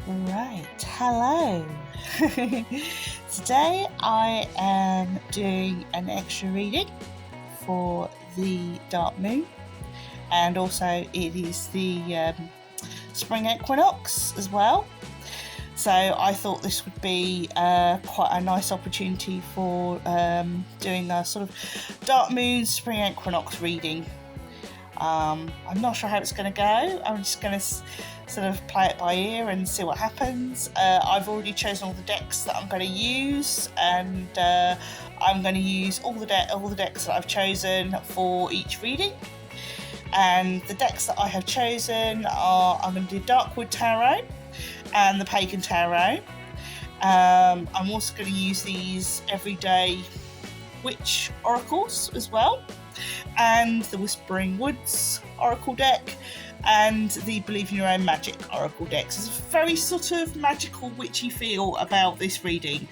Right, hello. Today I am doing an extra reading for the Dark Moon, and also it is the Spring Equinox as well. So I thought this would be quite a nice opportunity for doing a sort of Dark Moon Spring Equinox reading. I'm not sure how it's going to go. I'm just going to sort of play it by ear and see what happens. I've already chosen all the decks that I'm going to use, and I'm going to use all the decks that I've chosen for each reading. And the decks that I have chosen are, I'm going to do Darkwood Tarot and the Pagan Tarot. I'm also going to use these everyday witch oracles as well, and the Whispering Woods Oracle deck, and the Believe in Your Own Magic Oracle decks. There's a very sort of magical, witchy feel about this reading,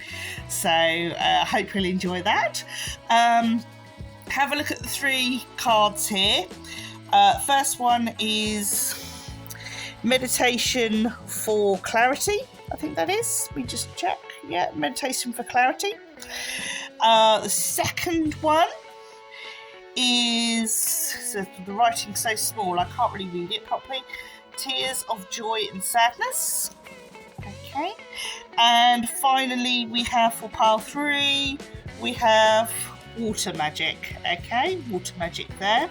so I hope you'll enjoy that. Have a look at the three cards here. First one is Meditation for Clarity. I think that is. Let me just check. Yeah, Meditation for Clarity. The second one is, so the writing's so small I can't really read it properly, Tears of Joy and Sadness. Okay, and finally we have for pile 3 we have Water Magic. Okay, Water Magic there.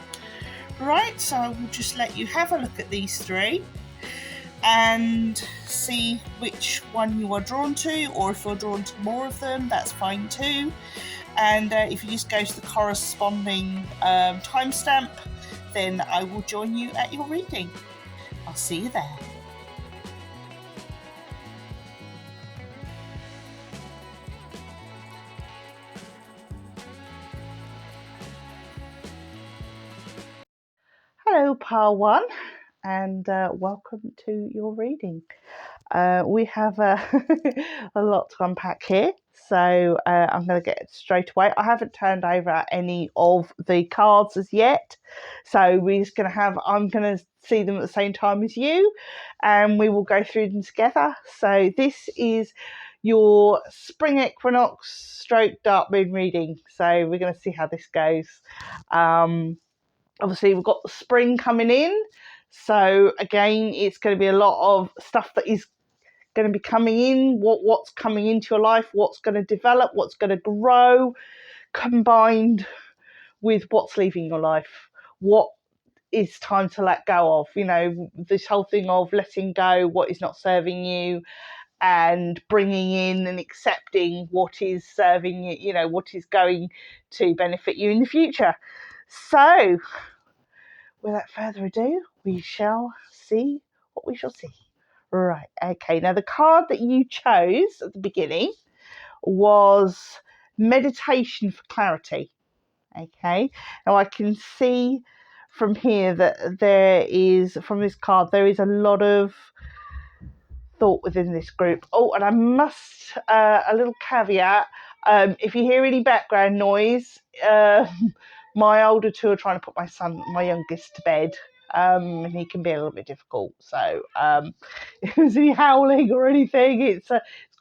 Right, so I will just let you have a look at these three and see which one you are drawn to, or if you're drawn to more of them, that's fine too. And if you just go to the corresponding timestamp, then I will join you at your reading. I'll see you there. Hello, pile 1, and welcome to your reading. We have a lot to unpack here, so I'm going to get straight away. I haven't turned over any of the cards as yet, so we're just going to have, I'm going to see them at the same time as you, and we will go through them together. So this is your Spring Equinox stroke Dark Moon reading, so we're going to see how this goes. Obviously we've got the spring coming in, so again it's going to be a lot of stuff that is going to be coming in, what's coming into your life, what's going to develop, what's going to grow, combined with what's leaving your life, what is time to let go of, you know, this whole thing of letting go what is not serving you and bringing in and accepting what is serving you, you know, what is going to benefit you in the future. So without further ado, we shall see what we shall see. Right, okay. Now, the card that you chose at the beginning was Meditation for Clarity. Okay. Now, I can see from here that there is, from this card, there is a lot of thought within this group. Oh, and I must, a little caveat, if you hear any background noise, my older two are trying to put my youngest to bed, and he can be a little bit difficult. So is he howling or anything? It's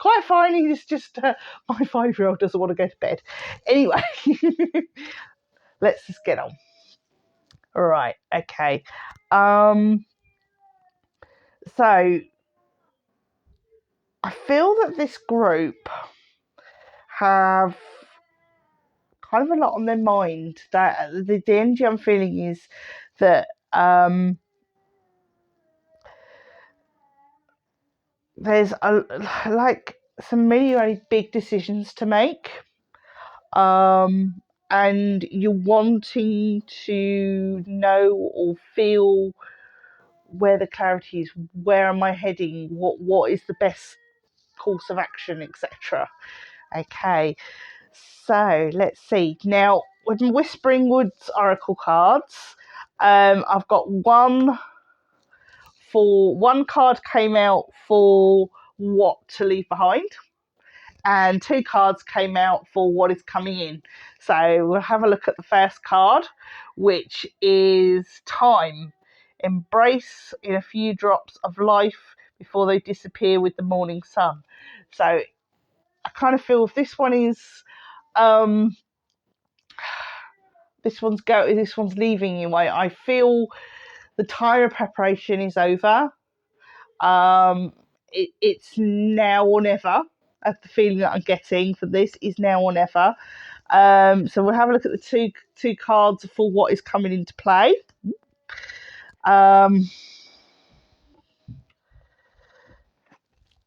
quite fine. It's just my 5-year-old doesn't want to go to bed. Anyway, let's just get on. All right, okay. So I feel that this group have kind of a lot on their mind. That the energy I'm feeling is that there's like some really big decisions to make, and you're wanting to know or feel where the clarity is. Where am I heading? What is the best course of action, etc. Okay, so let's see. Now, with Whispering Woods Oracle cards, I've got one card came out for what to leave behind, and 2 cards came out for what is coming in. So we'll have a look at the first card, which is Time. Embrace in a few drops of life before they disappear with the morning sun. So I kind of feel if this one is this one's leaving you. I feel the time of preparation is over. It's now or never. That's the feeling that I'm getting for this is now or never. So we'll have a look at the two cards for what is coming into play.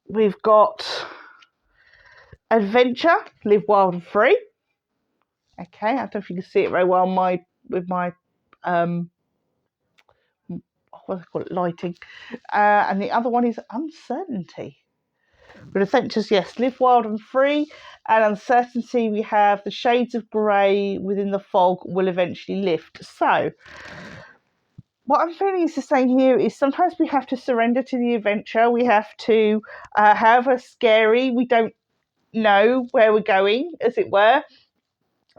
We've got Adventure, Live Wild and Free. Okay, I don't know if you can see it very well with my what do I call it, lighting. And the other one is Uncertainty. With Adventures, yes, Live Wild and Free. And Uncertainty, we have the shades of grey within the fog will eventually lift. So what I'm feeling is the same here is sometimes we have to surrender to the adventure. We have to, however scary, we don't know where we're going, as it were.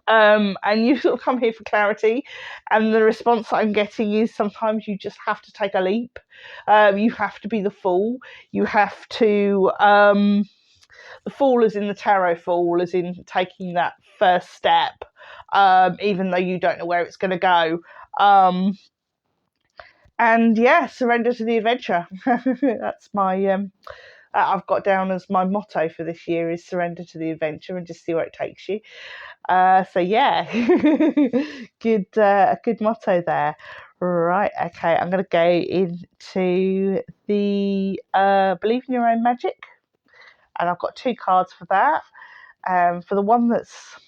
And you sort of come here for clarity, and the response I'm getting is sometimes you just have to take a leap. You have to be the fool. You have to the fool as in the tarot fool, as in taking that first step, even though you don't know where it's going to go. And yeah, surrender to the adventure. That's my I've got down as my motto for this year is surrender to the adventure and just see where it takes you. So yeah, good motto there. Right, okay, I'm going to go into the Believe in Your Own Magic, and I've got two cards for that. For the one that's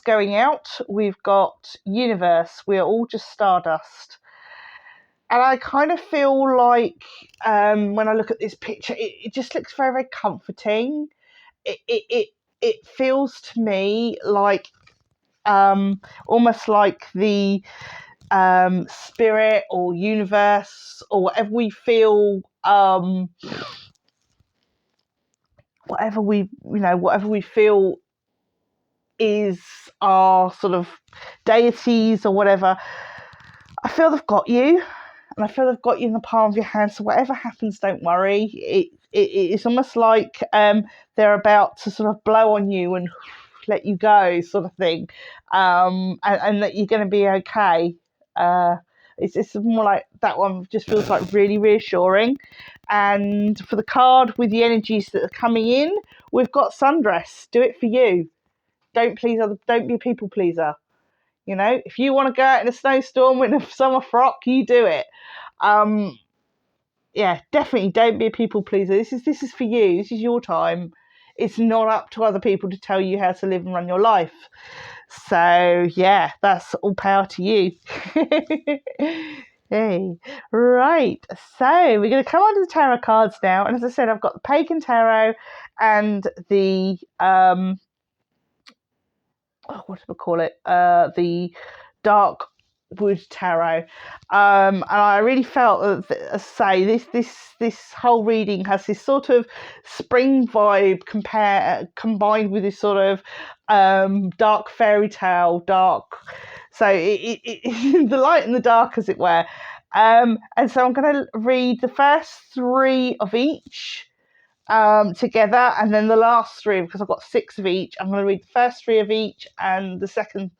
going out, we've got Universe. We're all just stardust. And I kind of feel like when I look at this picture, it just looks very, very comforting. It feels to me like almost like the spirit or universe or whatever we feel, whatever we feel is our sort of deities or whatever. I feel they've got you. And I feel they've got you in the palm of your hand. So whatever happens, don't worry. It's almost like they're about to sort of blow on you and let you go, sort of thing, and that you're going to be okay. It's more like that one just feels like really reassuring. And for the card with the energies that are coming in, we've got Sundress. Do it for you. Don't be a people pleaser. You know, if you want to go out in a snowstorm in a summer frock, you do it. Yeah, definitely don't be a people pleaser. This is for you. This is your time. It's not up to other people to tell you how to live and run your life. So yeah, that's all power to you. Hey, right. So we're going to come on to the tarot cards now, and as I said, I've got the Pagan Tarot and the what do we call it? The Dark Wood Tarot, and I really felt that, this whole reading has this sort of spring vibe combined with this sort of dark fairy tale, so the light and the dark, as it were. And so I'm going to read the first three of each together, and then the last three, because I've got six of each. I'm going to read the first three of each and the second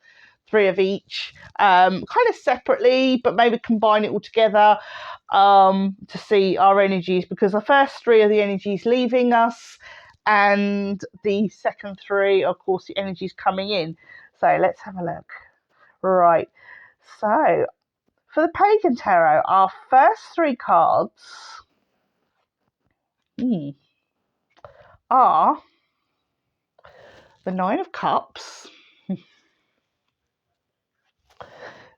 three of each, kind of separately, but maybe combine it all together to see our energies, because the first three are the energies leaving us, and the second three are, of course, the energies coming in. So let's have a look. Right. So for the Pagan Tarot, our first three cards are the Nine of Cups,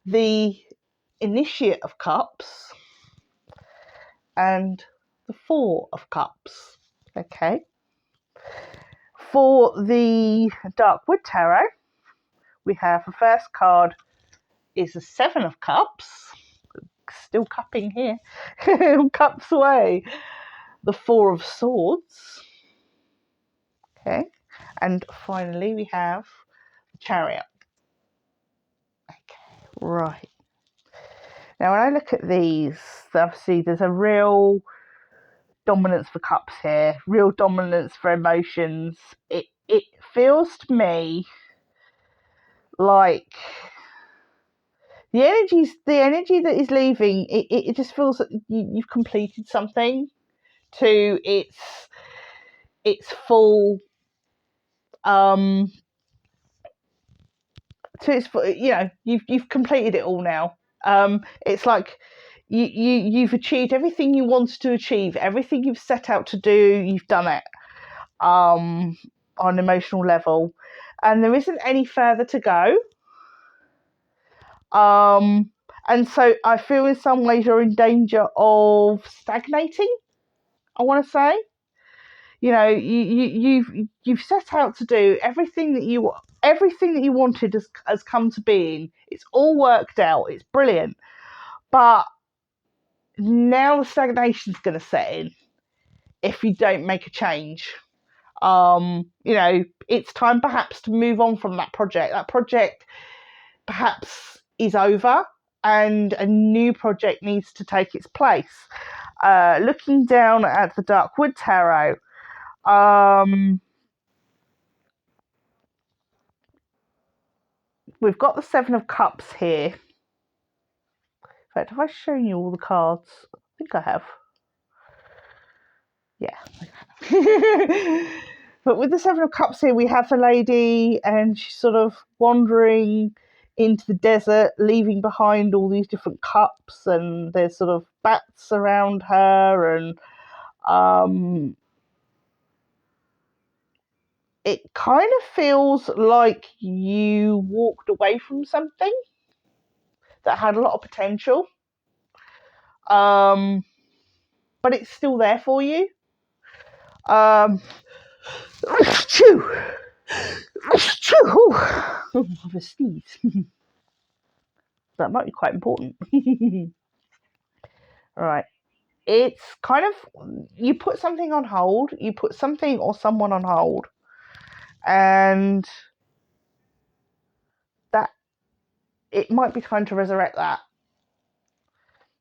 the Initiate of Cups, and the Four of Cups. Okay. For the Dark Wood Tarot, we have the first card is the Seven of Cups. Still cupping here. Cups away. The Four of Swords. Okay. And finally, we have the Chariot. Okay. Right. Now, when I look at these, obviously there's a real dominance for cups here, real dominance for emotions. It feels to me like the energy that is leaving, it just feels that you've completed something to its full to its you've completed it all now. It's like you've achieved everything you wanted to achieve, everything you've set out to do, you've done it on an emotional level, and there isn't any further to go. And so I feel in some ways you're in danger of stagnating, I want to say. You've set out to do everything that you wanted has come to being. It's all worked out. It's brilliant. But now the stagnation's going to set in if you don't make a change. It's time perhaps to move on from that project. That project perhaps is over and a new project needs to take its place. Looking down at the Darkwood Tarot, we've got the Seven of Cups here. In fact, have I shown you all the cards? I think I have. Yeah. But with the Seven of Cups here, we have a lady and she's sort of wandering into the desert, leaving behind all these different cups, and there's sort of bats around her, and it kind of feels like you walked away from something that had a lot of potential, but it's still there for you. I have a sneeze. That might be quite important. Right. It's kind of, you put something on hold, you put something or someone on hold, and that it might be time to resurrect that.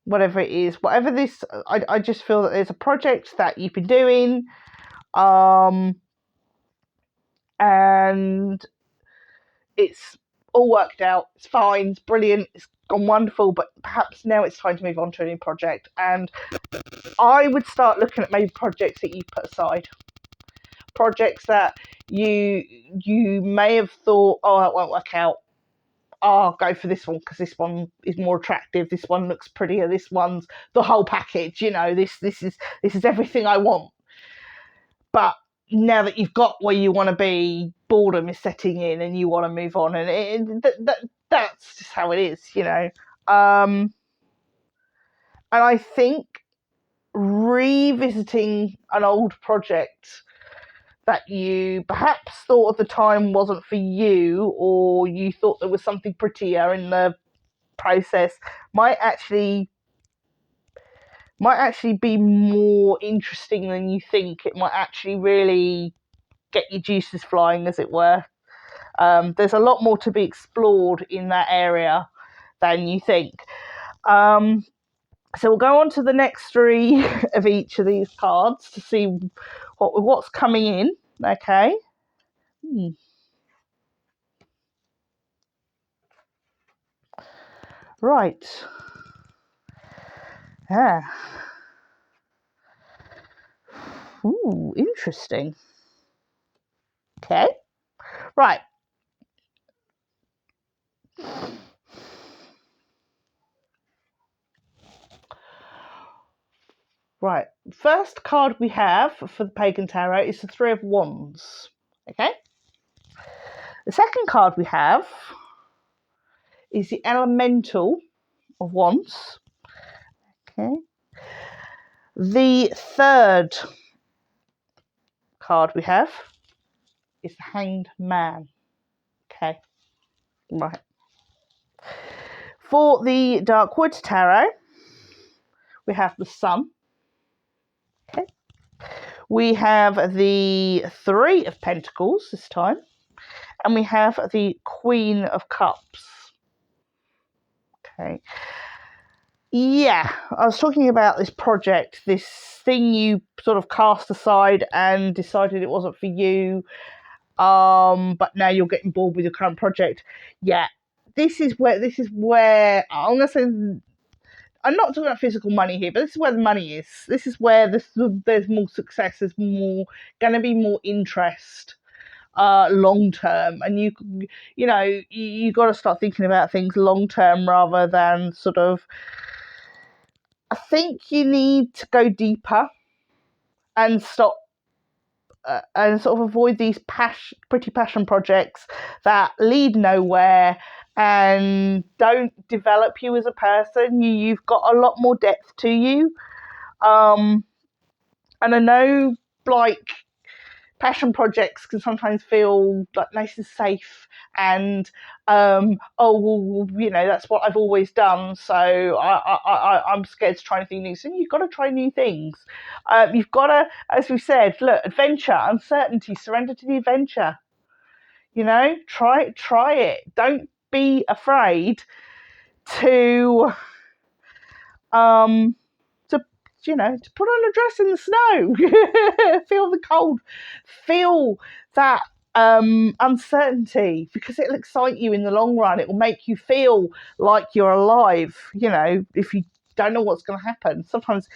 Whatever it is, whatever this, I just feel that there's a project that you've been doing, and it's all worked out, it's fine, it's brilliant, it's gone wonderful, but perhaps now it's time to move on to a new project. And I would start looking at maybe projects that you put aside, projects that you may have thought, oh, that won't work out, I'll go for this one because this one is more attractive, this one looks prettier, this one's the whole package, this is everything I want. But now that you've got where you want to be, boredom is setting in and you want to move on, and that's just how it is, and I think revisiting an old project that you perhaps thought at the time wasn't for you, or you thought there was something prettier in the process, might actually be more interesting than you think. It might actually really get your juices flying, as it were. There's a lot more to be explored in that area than you think. So we'll go on to the next three of each of these cards to see what's coming in. Okay. Right. Yeah. Ooh, interesting. Okay. Right. Right. First card we have for the Pagan Tarot is the Three of Wands. Okay. The second card we have is the Elemental of Wands. Okay. The third card we have is the Hanged Man. Okay. Right. For the Darkwood Tarot, we have the Sun. Okay. We have the Three of Pentacles this time, and we have the Queen of Cups. Okay. Yeah, I was talking about this project, this thing you sort of cast aside and decided it wasn't for you, but now you're getting bored with your current project. Yeah, this is where I'm gonna say, I'm not talking about physical money here, but this is where the money is. This is where there's more success. There's more going to be more interest long term, and you got to start thinking about things long term rather than sort of. I think you need to go deeper and stop and sort of avoid these pretty passion projects that lead nowhere and don't develop you as a person. You've got a lot more depth to you. Um, and I know, like, passion projects can sometimes feel like nice and safe and oh well, that's what I've always done, so I'm scared to try anything new. So you've got to try new things. You've got to, as we said, look, adventure, uncertainty, surrender to the adventure. Try it. Don't be afraid to um to to put on a dress in the snow, feel the cold, feel that uncertainty, because it'll excite you in the long run. It will make you feel like you're alive. If you don't know what's going to happen, sometimes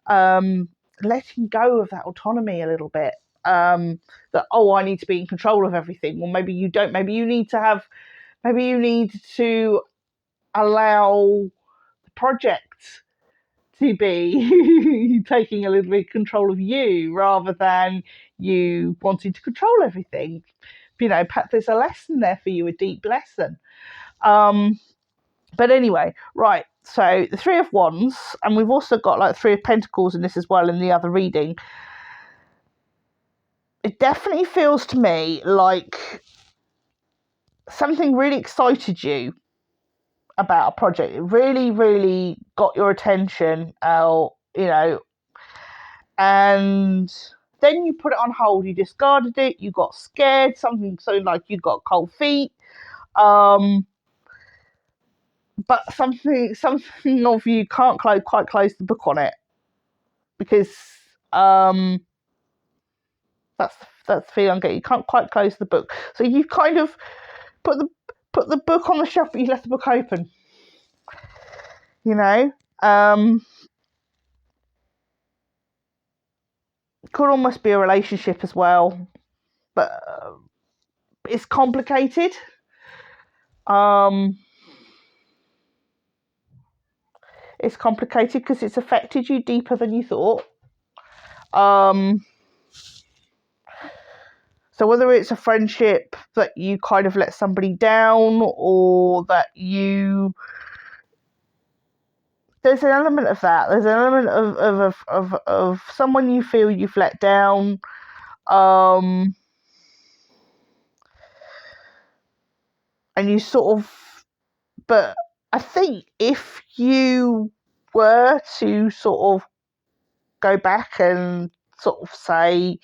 letting go of that autonomy a little bit. That, oh, I need to be in control of everything. Or maybe you don't. Maybe you need to allow the project to be taking a little bit of control of you rather than you wanting to control everything. Perhaps there's a lesson there for you, a deep lesson. But anyway, right. So the Three of Wands, and we've also got like Three of Pentacles in this as well in the other reading. It definitely feels to me like something really excited you about a project. It really, really got your attention. And then you put it on hold. You discarded it. You got scared. Something so like you got cold feet. But something of you can't quite close the book on it because that's the feeling I'm getting. You can't quite close the book, so you kind of put the book on the shelf, but you left the book open. Could almost be a relationship as well, but it's complicated. It's complicated because it's affected you deeper than you thought. So whether it's a friendship that you kind of let somebody down, or that there's an element of that. There's an element of someone you feel you've let down. And you sort of, but I think if you were to sort of go back and sort of say,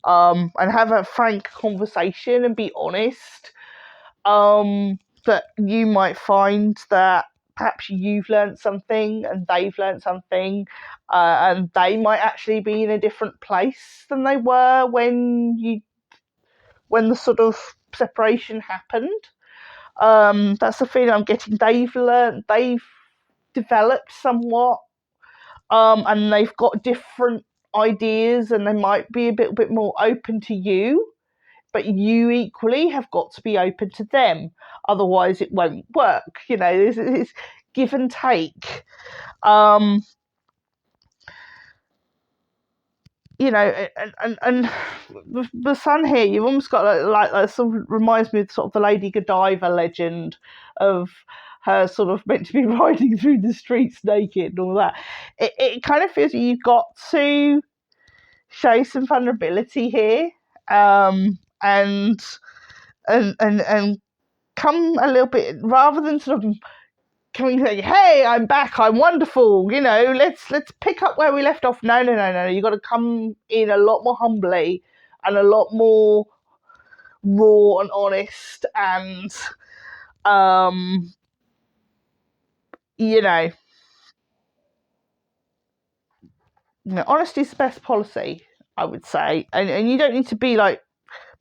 and have a frank conversation and be honest, that you might find that perhaps you've learned something and they've learned something, and they might actually be in a different place than they were when the sort of separation happened. That's the feeling I'm getting. They've developed somewhat, and they've got different ideas, and they might be a bit more open to you, but you equally have got to be open to them, otherwise it won't work. It's give and take. And the sun here, you've almost got like sort of reminds me of sort of the Lady Godiva legend of her sort of meant to be riding through the streets naked and all that. It kind of feels like you've got to show some vulnerability here, and come a little bit, rather than sort of coming saying, "Hey, I'm back, I'm wonderful," let's pick up where we left off. No. You got to come in a lot more humbly and a lot more raw and honest, and you know honesty is the best policy, I would say. And you don't need to be like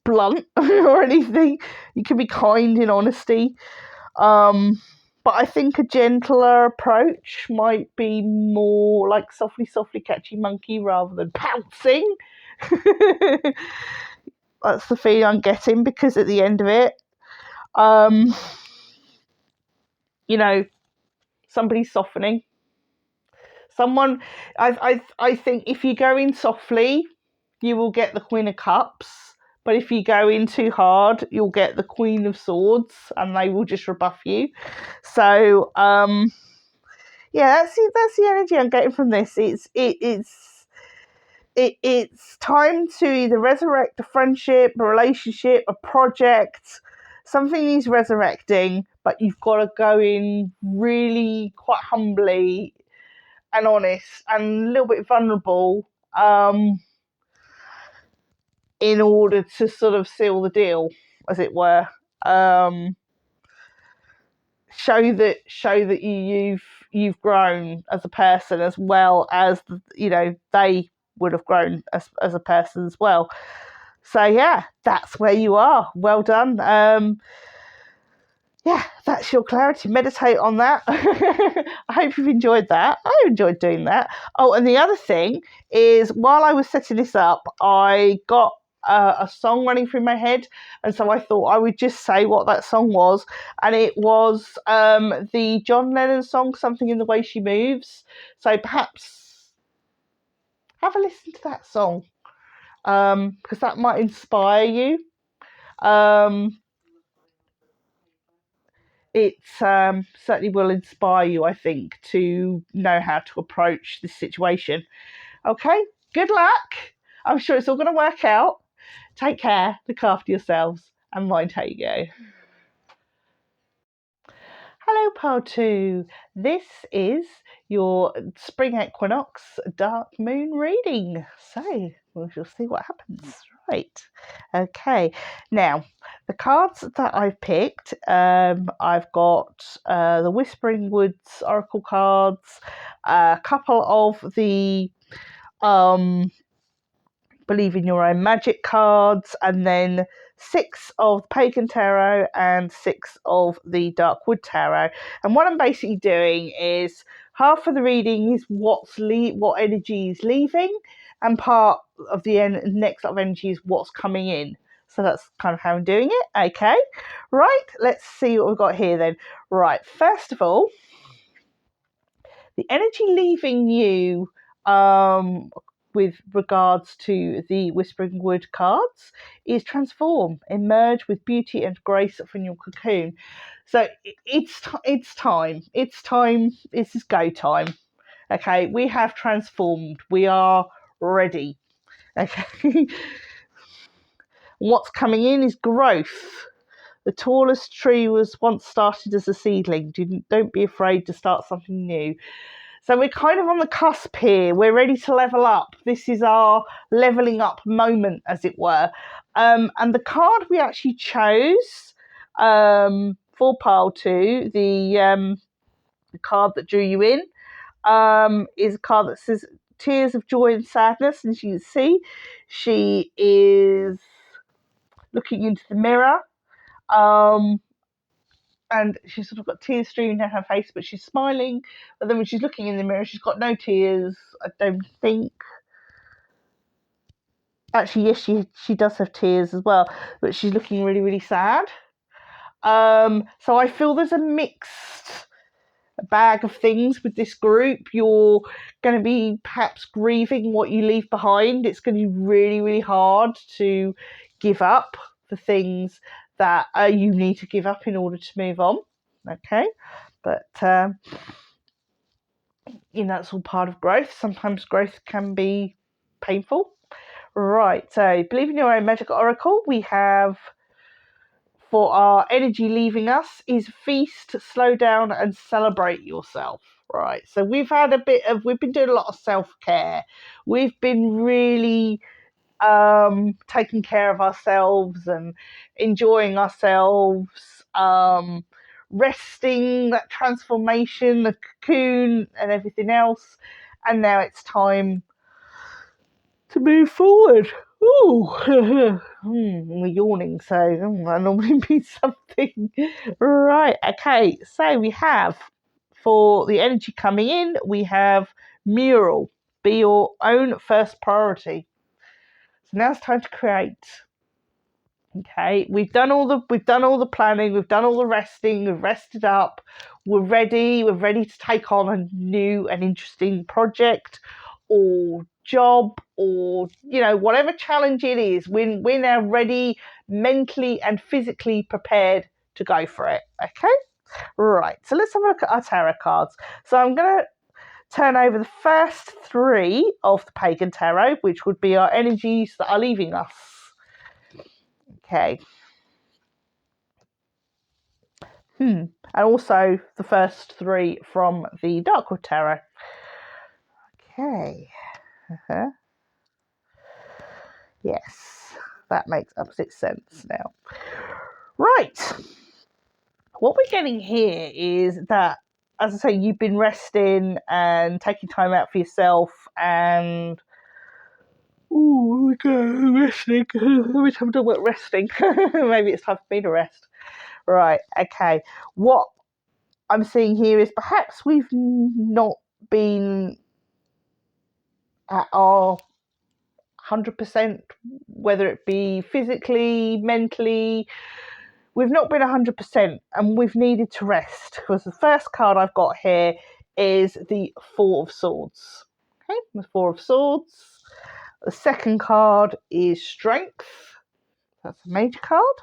blunt or anything. You can be kind in honesty. But I think a gentler approach might be more like softly, softly catchy monkey rather than pouncing. That's the feeling I'm getting, because at the end of it, somebody's softening. I think if you go in softly, you will get the Queen of Cups. But if you go in too hard, you'll get the Queen of Swords, and they will just rebuff you. So, that's the energy I'm getting from this. It's time to either resurrect a friendship, a relationship, a project. Something needs resurrecting, but you've got to go in really quite humbly and honest and a little bit vulnerable, in order to sort of seal the deal, as it were. Show that you've grown as a person, as well as they would have grown as a person as well. So yeah, that's where you are. Well done. That's your clarity. Meditate on that. I hope you've enjoyed that. I enjoyed doing that. Oh, and the other thing is, while I was setting this up, I got a song running through my head, and so I thought I would just say what that song was, and it was the John Lennon song, Something in the Way She Moves. So perhaps have a listen to that song, because that might inspire you. It certainly will inspire you, I think, to know how to approach this situation. Okay, good luck. I'm sure it's all going to work out. Take care, look after yourselves, and mind how you go. Hello, Pile 2. This is your Spring Equinox Dark Moon reading. So, we shall see what happens. Right. Okay. Now, the cards that I've picked, I've got the Whispering Woods Oracle cards, a couple of the Believe in Your Own Magic cards, and then 6 of Pagan Tarot and 6 of the Darkwood Tarot. And what I'm basically doing is, half of the reading is what energy is leaving, and part of the next lot of energy is what's coming in. So that's kind of how I'm doing it. Okay, right, let's see what we've got here then. Right, first of all, the energy leaving you, with regards to the Whispering Wood cards, is transform, emerge with beauty and grace from your cocoon. So it's time. It's time. This is go time. Okay, we have transformed. We are ready. Okay. What's coming in is growth. The tallest tree was once started as a seedling. Don't be afraid to start something new. So we're kind of on the cusp here. We're ready to level up. This is our leveling up moment, as it were. And the card we actually chose for pile 2, the card that drew you in, is a card that says Tears of Joy and Sadness. And as you can see, she is looking into the mirror. And she's sort of got tears streaming down her face, but she's smiling. But then when she's looking in the mirror, she's got no tears, I don't think. Actually, yes, she does have tears as well, but she's looking really, really sad. So I feel there's a mixed bag of things with this group. You're going to be perhaps grieving what you leave behind. It's going to be really, really hard to give up the things that you need to give up in order to move on. Okay, but that's all part of growth. Sometimes growth can be painful. Right, so Believe in Your Own Magic Oracle, we have, for our energy leaving us, is feast, slow down, and celebrate yourself. Right, so we've been doing a lot of self-care. We've been really taking care of ourselves and enjoying ourselves, resting, that transformation, the cocoon and everything else. And now it's time to move forward. Ooh, we're yawning, so that normally means something. Right, okay, so we have, for the energy coming in, we have mural, be your own first priority. So now it's time to create. Okay, we've done all the planning, we've done all the resting, we've rested up, we're ready to take on a new and interesting project or job, or whatever challenge it is. We're now ready, mentally and physically prepared to go for it. Okay, right, so let's have a look at our tarot cards. So I'm going to turn over the first three of the Pagan Tarot, which would be our energies that are leaving us. Okay. And also the first three from the Darkwood Tarot. Okay. Yes, that makes absolute sense now. Right. What we're getting here is that, as I say, you've been resting and taking time out for yourself, and resting. Every time I talk about resting, maybe it's time for me to rest. Right. Okay. What I'm seeing here is perhaps we've not been at our 100%, whether it be physically, mentally. We've not been 100%, and we've needed to rest, because the first card I've got here is the Four of Swords. Okay, the Four of Swords. The second card is Strength. That's a major card.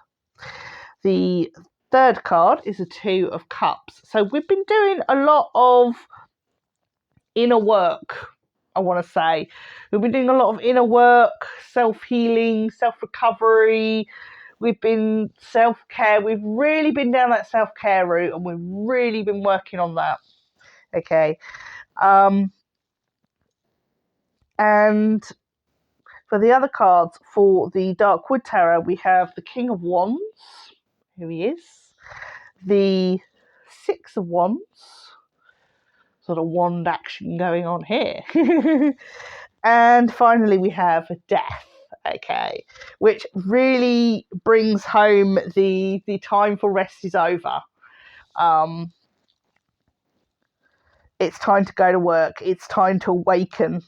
The third card is a Two of Cups. So we've been doing a lot of inner work, I want to say. We've been doing a lot of inner work, self-healing, self-recovery. We've been self-care. We've really been down that self-care route, and we've really been working on that. Okay. And for the other cards, for the Darkwood Tarot, we have the King of Wands, who he is, the Six of Wands, sort of wand action going on here. And finally, we have Death. Okay, which really brings home the time for rest is over. It's time to go to work. It's time to awaken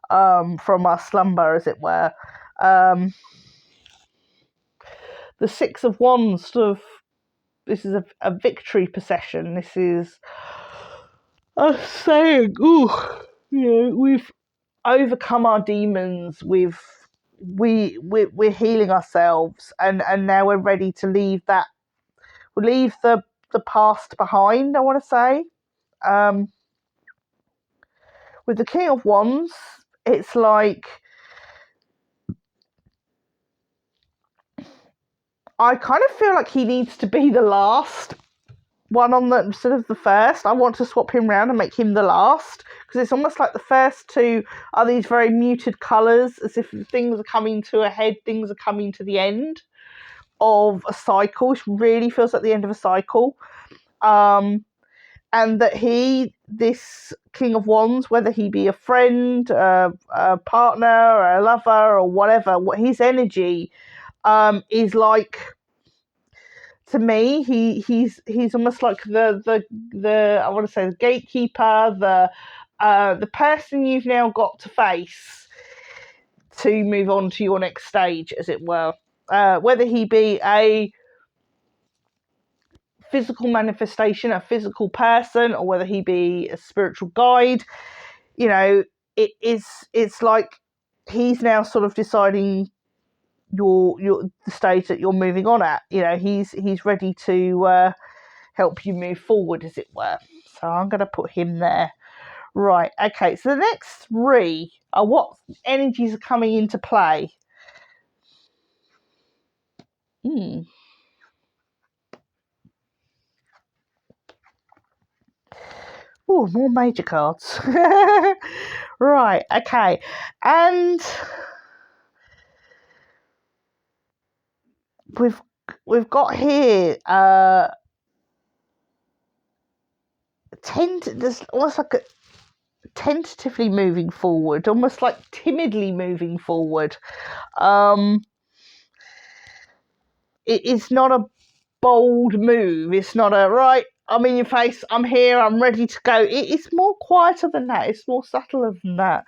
from our slumber, as it were. The Six of Wands, sort of, this is a victory procession. This is a saying, we've overcome our demons. We're healing ourselves, and now we're ready to leave the past behind, I want to say. With the King of Wands, it's like, I kind of feel like he needs to be the last one on the instead of the first. I want to swap him around and make him the last, because it's almost like the first two are these very muted colours, as if things are coming to a head, things are coming to the end of a cycle. It really feels like the end of a cycle. And that this King of Wands, whether he be a friend, a partner, a lover, or whatever, his energy is like, to me, he's almost like the I want to say the gatekeeper, the person you've now got to face to move on to your next stage, as it were. Whether he be a physical manifestation, a physical person, or whether he be a spiritual guide, it's like he's now sort of deciding the stage that you're moving on at. He's ready to help you move forward, as it were. So I'm going to put him there. Right, okay, so the next three are what energies are coming into play. Oh, more major cards. Right, okay. And we've got here there's almost like tentatively moving forward, almost like timidly moving forward. It's not a bold move. It's not a right, I'm in your face, I'm here, I'm ready to go. It's more quieter than that. It's more subtler than that.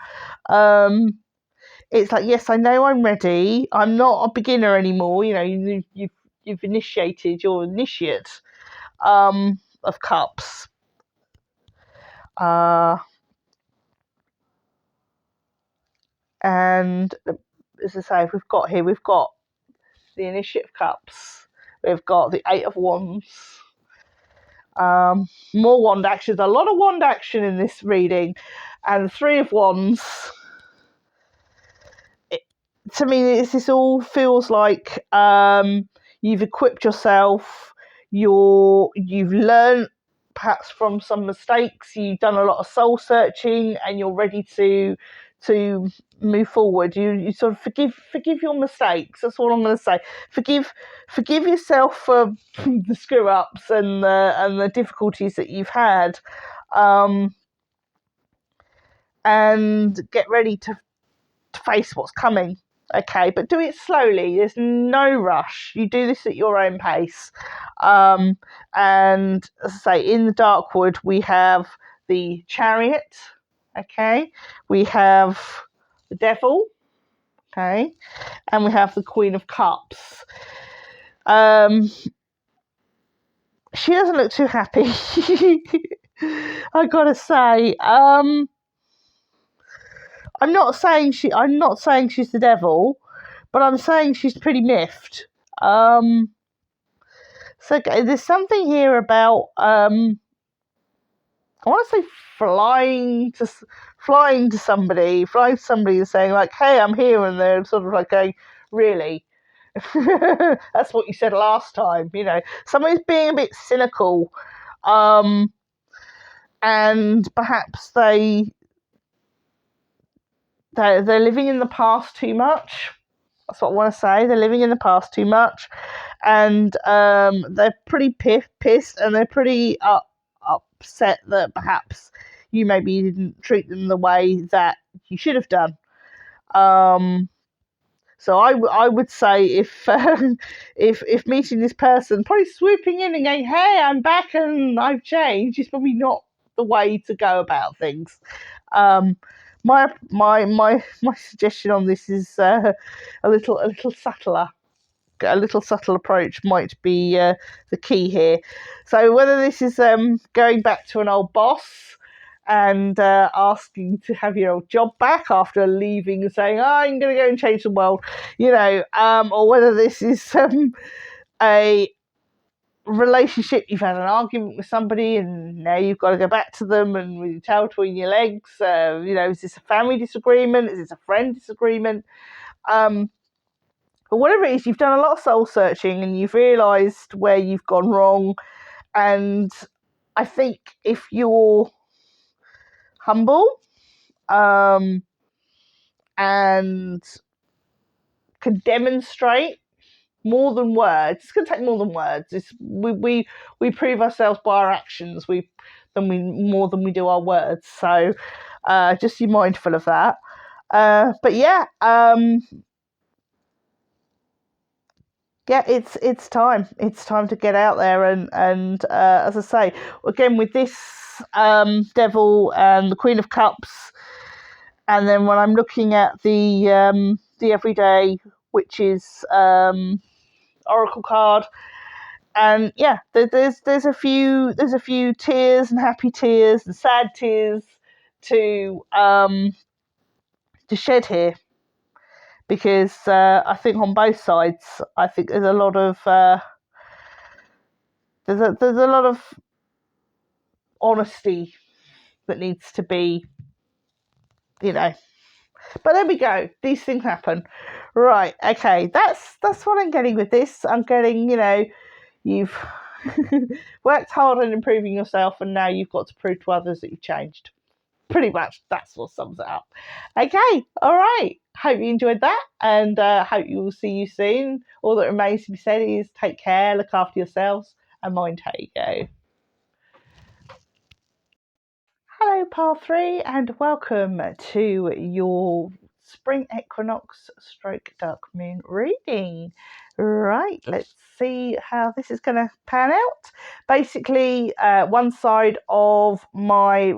It's like, yes, I know I'm ready. I'm not a beginner anymore. You know, you've initiated your initiate of cups. And as I say, we've got the initiate of cups. We've got the 8 of wands. More wand action. There's a lot of wand action in this reading, and the 3 of wands. To me, this all feels like you've equipped yourself. You've learned perhaps from some mistakes. You've done a lot of soul searching, and you're ready to move forward. You sort of forgive your mistakes. That's all I'm going to say. Forgive yourself for the screw ups and the difficulties that you've had, and get ready to face what's coming. Okay, but do it slowly. There's no rush. You do this at your own pace. And as I say, in the Darkwood, we have the Chariot. Okay, we have the Devil. Okay, and we have the Queen of Cups. She doesn't look too happy. I gotta say. I'm not saying she's the devil, but I'm saying she's pretty miffed. So there's something here about I want to say flying to somebody and saying like, "Hey, I'm here," and they're sort of like going, "Really?" That's what you said last time. You know, somebody's being a bit cynical, and perhaps they're living in the past too much. That's what I want to say. They're living in the past too much, and they're pretty pissed, and they're pretty upset that perhaps you maybe didn't treat them the way that you should have done. So I would say if meeting this person, probably swooping in and going, "Hey, I'm back and I've changed," is probably not the way to go about things. My suggestion on this is a little subtler. A little subtle approach might be the key here. So whether this is going back to an old boss and asking to have your old job back after leaving and saying, "Oh, I'm going to go and change the world," or whether this is a relationship, you've had an argument with somebody and now you've got to go back to them and with your tail between your legs. Is this a family disagreement? Is this a friend disagreement? But whatever it is, you've done a lot of soul searching and you've realised where you've gone wrong. And I think if you're humble and can demonstrate more than words, it's going to take more than words. We prove ourselves by our actions. More than we do our words. So just be mindful of that. But yeah. Yeah, it's time. It's time to get out there and as I say, again with this Devil and the Queen of Cups, and then when I'm looking at the Everyday Witches Oracle card, and yeah, there's a few tears and happy tears and sad tears to shed here, because I think on both sides, I think there's a lot of there's a lot of honesty that needs to be, But there we go. These things happen, right? Okay, that's what I'm getting with this. I'm getting, you've worked hard on improving yourself, and now you've got to prove to others that you've changed. Pretty much, that's what sums it up. Okay, all right. Hope you enjoyed that, and hope you will see you soon. All that remains to be said is take care, look after yourselves, and mind how you go. Hello, Pile 3, and welcome to your Spring Equinox stroke Dark Moon reading. Right, let's see how this is going to pan out. Basically, one side of my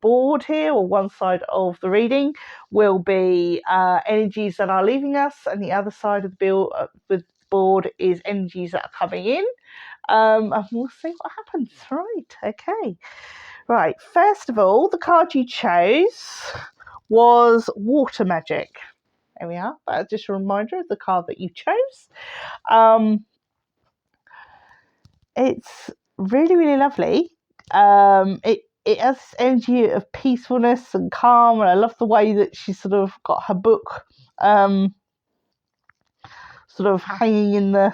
board here, or one side of the reading, will be energies that are leaving us, and the other side of the board is energies that are coming in. And we'll see what happens. Right, okay. Right, first of all, the card you chose was Water Magic. There we are. That's just a reminder of the card that you chose. It's really, really lovely. It has this energy of peacefulness and calm, and I love the way that she's sort of got her book sort of hanging in the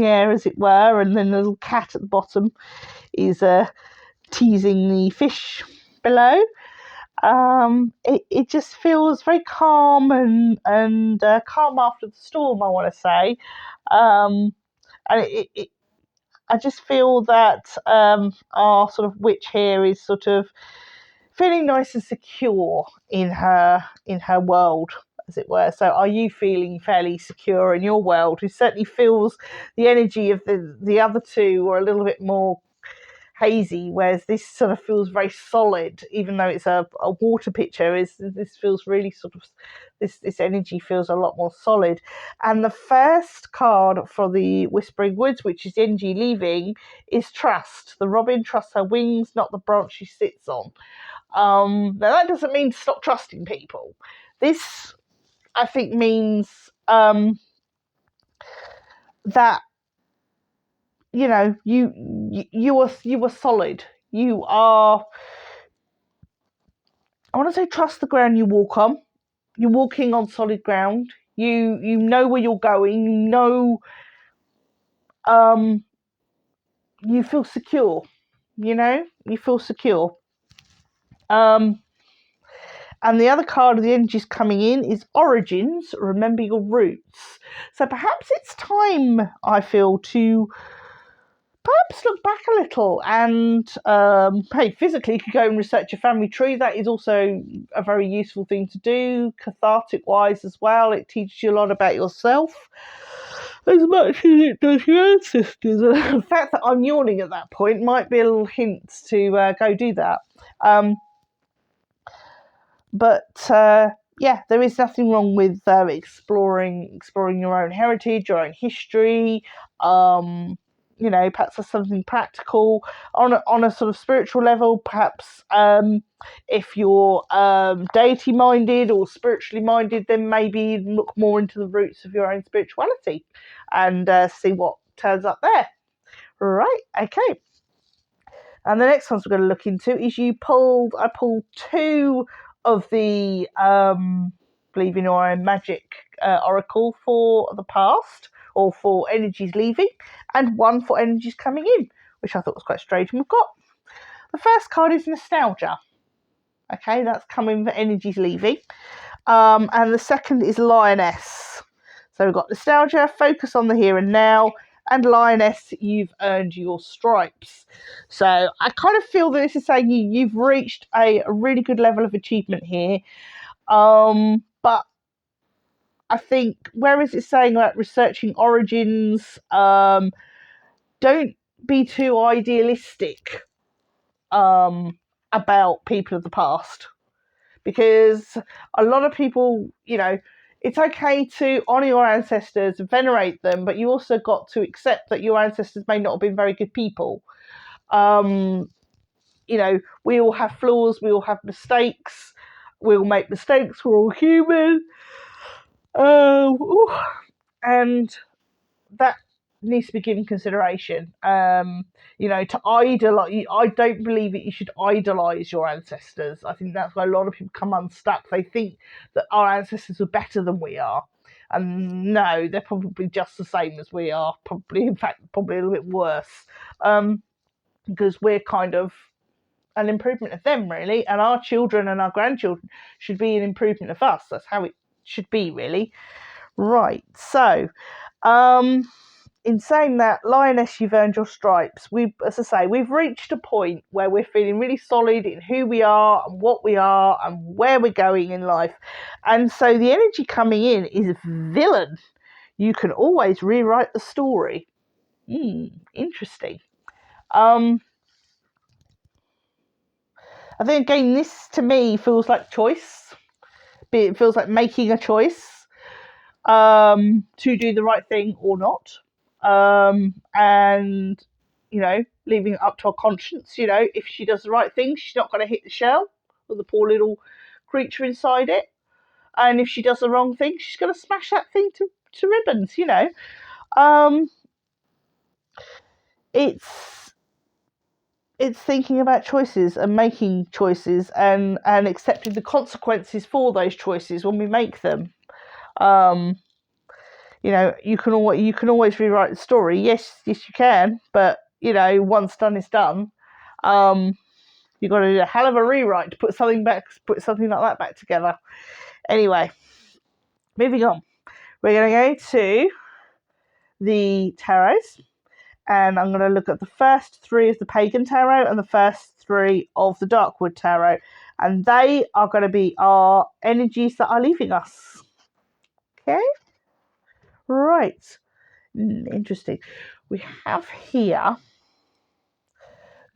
air, as it were, and then the little cat at the bottom is teasing the fish below. It just feels very calm and calm after the storm, I want to say. And I just feel that our sort of witch here is sort of feeling nice and secure in her world, as it were. So are you feeling fairly secure in your world? It certainly feels the energy of the other two are a little bit more hazy, whereas this sort of feels very solid, even though it's a water picture. This feels really sort of this energy feels a lot more solid. And the first card for the Whispering Woods, which is energy leaving, is trust. The robin trusts her wings, not the branch she sits on. Now that doesn't mean to stop trusting people. This, I think, means that you are solid. You are, I want to say, trust the ground you walk on. You're walking on solid ground. You know where you're going. You feel secure. You feel secure. And the other card of the energies coming in is Origins. Remember your roots. So perhaps it's time, I feel, to perhaps look back a little and, hey, physically you could go and research your family tree. That is also a very useful thing to do, cathartic wise as well. It teaches you a lot about yourself as much as it does your ancestors. The fact that I'm yawning at that point might be a little hint to go do that. But yeah, there is nothing wrong with exploring your own heritage, your own history. Perhaps there's something practical on a sort of spiritual level. Perhaps if you're deity minded or spiritually minded, then maybe look more into the roots of your own spirituality and see what turns up there. Right, okay. And the next ones we're going to look into is I pulled two of the Believe in Your Own Magic Oracle for the past, or for energies leaving, and one for energies coming in, which I thought was quite strange. And we've got the first card is Nostalgia. Okay, that's coming for energies leaving. And the second is Lioness. So we've got Nostalgia, focus on the here and now, and Lioness, you've earned your stripes. So I kind of feel that this is saying you've reached a really good level of achievement here. But I think, whereas it's saying like researching origins, don't be too idealistic about people of the past. Because a lot of people, it's okay to honour your ancestors, venerate them, but you also got to accept that your ancestors may not have been very good people. We all have flaws, we all have mistakes, we all make mistakes, we're all human. And that needs to be given consideration. To idolize, I don't believe that you should idolize your ancestors. I think that's where a lot of people come unstuck. They think that our ancestors were better than we are, and no, they're probably just the same as we are. Probably, in fact, probably a little bit worse, because we're kind of an improvement of them, really, and our children and our grandchildren should be an improvement of us. That's how it should be, really. Right, so in saying that, Lioness, you've earned your stripes. As I say, we've reached a point where we're feeling really solid in who we are and what we are and where we're going in life. And so the energy coming in is villain. You can always rewrite the story. Interesting. I think again, this to me feels like choice. It feels like making a choice to do the right thing or not. And leaving it up to our conscience. If she does the right thing, she's not going to hit the shell or the poor little creature inside it. And if she does the wrong thing, she's going to smash that thing to ribbons. It's thinking about choices and making choices and accepting the consequences for those choices when we make them. You can always rewrite the story. Yes, you can, but once done is done. You've got to do a hell of a rewrite to put something like that back together. Anyway, moving on. We're going to go to the tarots, and I'm going to look at the first 3 of the Pagan Tarot and the first 3 of the Darkwood Tarot, and they are going to be our energies that are leaving us. Okay? Right. Interesting. We have here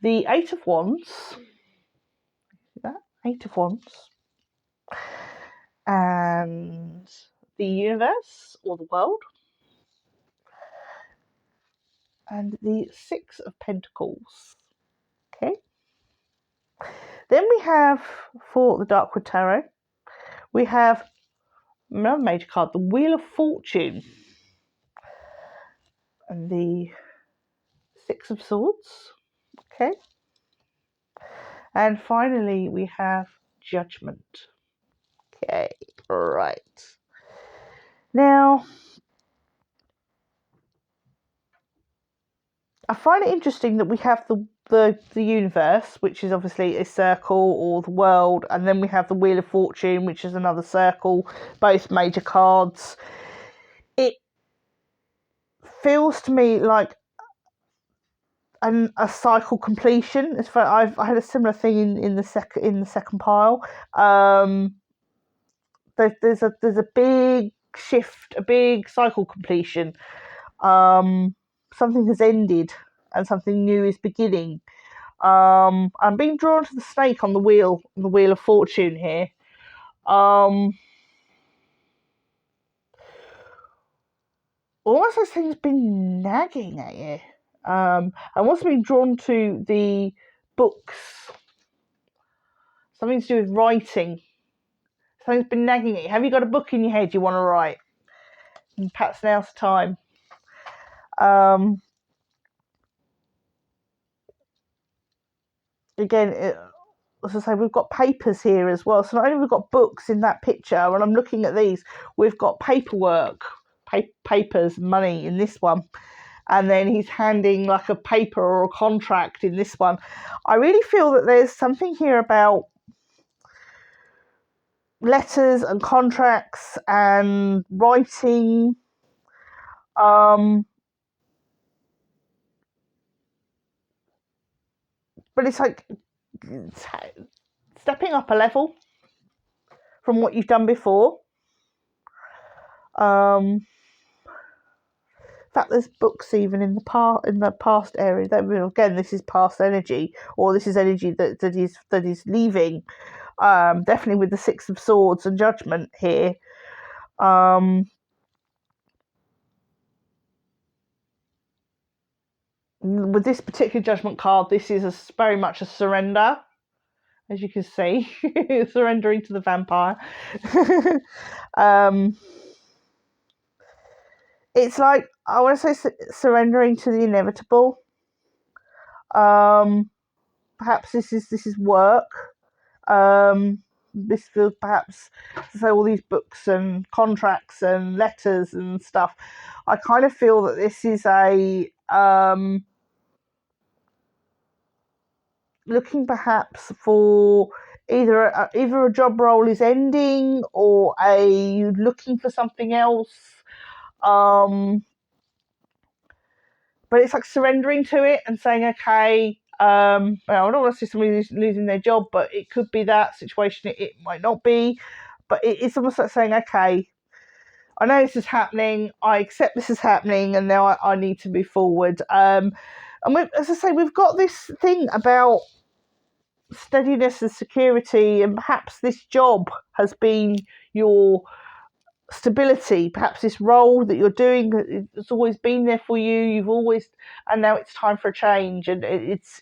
the 8 of Wands. See that? 8 of Wands. And the universe or the world. And the 6 of Pentacles. Okay. Then we have, for the Darkwood Tarot, we have another major card, the Wheel of Fortune. And the 6 of Swords. Okay. And finally, we have Judgment. Okay, right. Now, I find it interesting that we have the universe, which is obviously a circle, or the world, and then we have the Wheel of Fortune, which is another circle, both major cards. It feels to me like a cycle completion. I had a similar thing in the second pile. There's a big shift, a big cycle completion. Something has ended and something new is beginning. I'm being drawn to the snake on the wheel of fortune here. Almost like something's been nagging at you. I'm also being drawn to the books. Something to do with writing. Something's been nagging at you. Have you got a book in your head you want to write? And perhaps now's the time. Again, as I say, we've got papers here as well. So not only we've got books in that picture, and I'm looking at these, we've got paperwork, papers, money in this one. And then he's handing like a paper or a contract in this one. I really feel that there's something here about letters and contracts and writing. But it's like stepping up a level from what you've done before. In fact, there's books even in the past area. Again, this is past energy, or this is energy that is leaving. Definitely with the 6 of Swords and Judgment here. With this particular Judgment card, this is very much a surrender, as you can see, surrendering to the vampire. It's like, I want to say surrendering to the inevitable. Perhaps this is work. This feels perhaps, so all these books and contracts and letters and stuff. I kind of feel that this is a looking perhaps for either a job role is ending, or looking for something else. but it's like surrendering to it and saying, okay, well, I don't want to see somebody losing their job, but it could be that situation. It might not be, but it's almost like saying, okay, I know this is happening. I accept this is happening, and now I need to move forward. And as I say, we've got this thing about steadiness and security, and perhaps this job has been your stability. Perhaps this role that you're doing has always been there for you. You've always, and now it's time for a change, and it's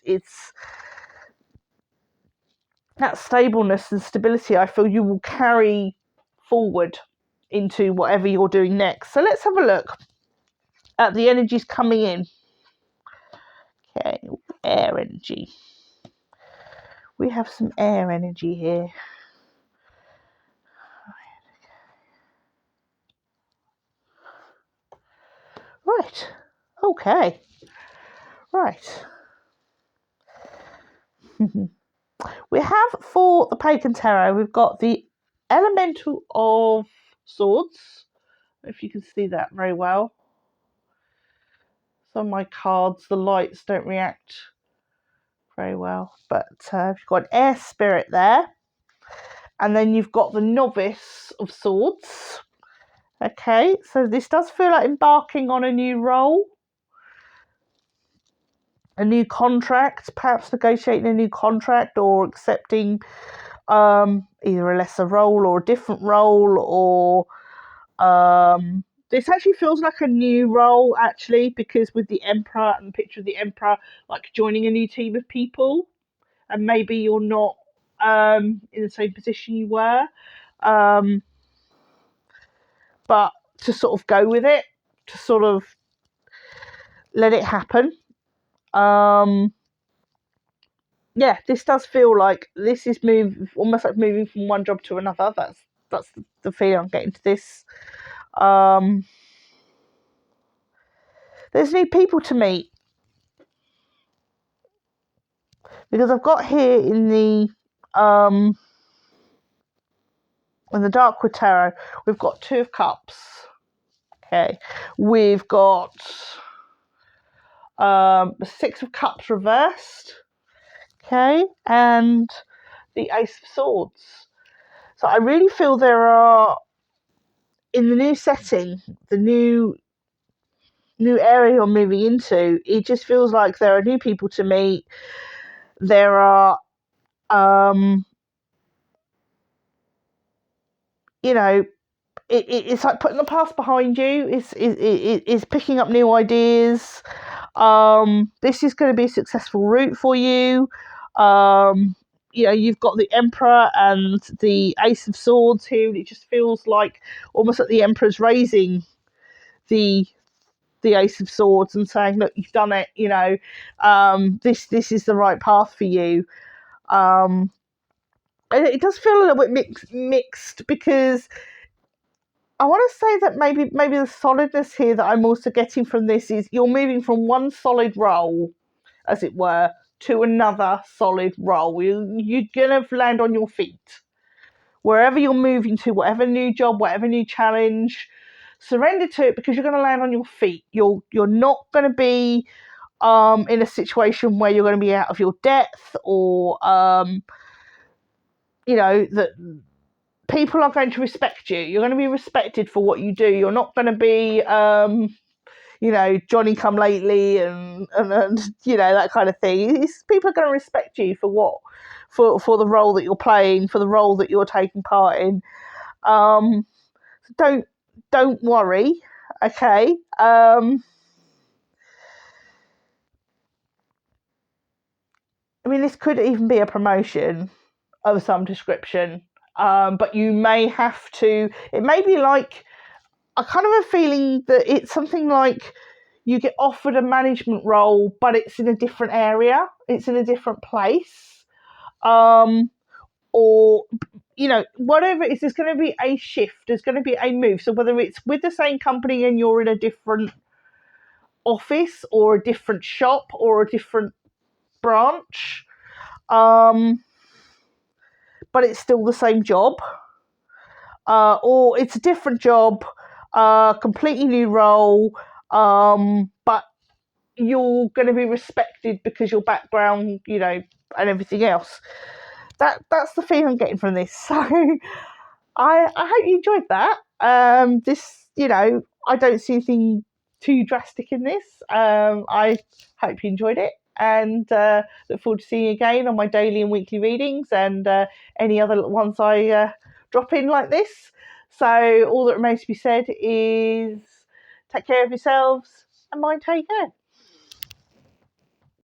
that stableness and stability. I feel you will carry forward into whatever you're doing next. So let's have a look at the energies coming in. Okay, air energy. We have some air energy here. Right. Okay. Right. We have for the Pagan Tarot, we've got the Elemental of Swords. If you can see that very well. Some of my cards, the lights don't react very well, but you've got an air spirit there. And then you've got the Novice of Swords. Okay, so this does feel like embarking on a new role, a new contract, perhaps negotiating a new contract or accepting either a lesser role or a different role, or this actually feels like a new role, actually, because with the Emperor and the picture of the Emperor, like joining a new team of people, and maybe you're not in the same position you were, but to sort of go with it, to sort of let it happen. Yeah, this does feel like this is almost like moving from one job to another. That's the feeling I'm getting to this. There's new people to meet, because I've got here in the Darkwood Tarot, we've got Two of Cups. Okay, we've got the Six of Cups reversed. Okay, and the Ace of Swords. So I really feel there are, in the new setting, the new area you're moving into, it just feels like there are new people to meet. There are it's like putting the past behind you. It's picking up new ideas. This is going to be a successful route for you. You've got the Emperor and the Ace of Swords here, and it just feels like almost like the Emperor's raising the Ace of Swords and saying, "Look, you've done it. This is the right path for you." And it does feel a little bit mixed, because I want to say that maybe the solidness here that I'm also getting from this is you're moving from one solid role, as it were, to another solid role. You're going to land on your feet. Wherever you're moving to, whatever new job, whatever new challenge, surrender to it, because you're going to land on your feet. You're not going to be in a situation where you're going to be out of your depth, or that people are going to respect you. You're going to be respected for what you do. You're not going to be Johnny come lately and that kind of thing. People are going to respect you for the role that you're playing, for the role that you're taking part in. Don't worry, okay. This could even be a promotion of some description, but you may have to. It may be like, I kind of have a feeling that it's something like you get offered a management role, but it's in a different area, it's in a different place, or whatever it is. There's going to be a shift, there's going to be a move. So whether it's with the same company and you're in a different office, or a different shop, or a different branch, but it's still the same job, or it's a different job, completely new role, but you're going to be respected because your background, and everything else. That's the feeling I'm getting from this. So I hope you enjoyed that. This, I don't see anything too drastic in this. I hope you enjoyed it, and look forward to seeing you again on my daily and weekly readings, and any other ones I drop in like this. So all that remains to be said is take care of yourselves and mind how you go.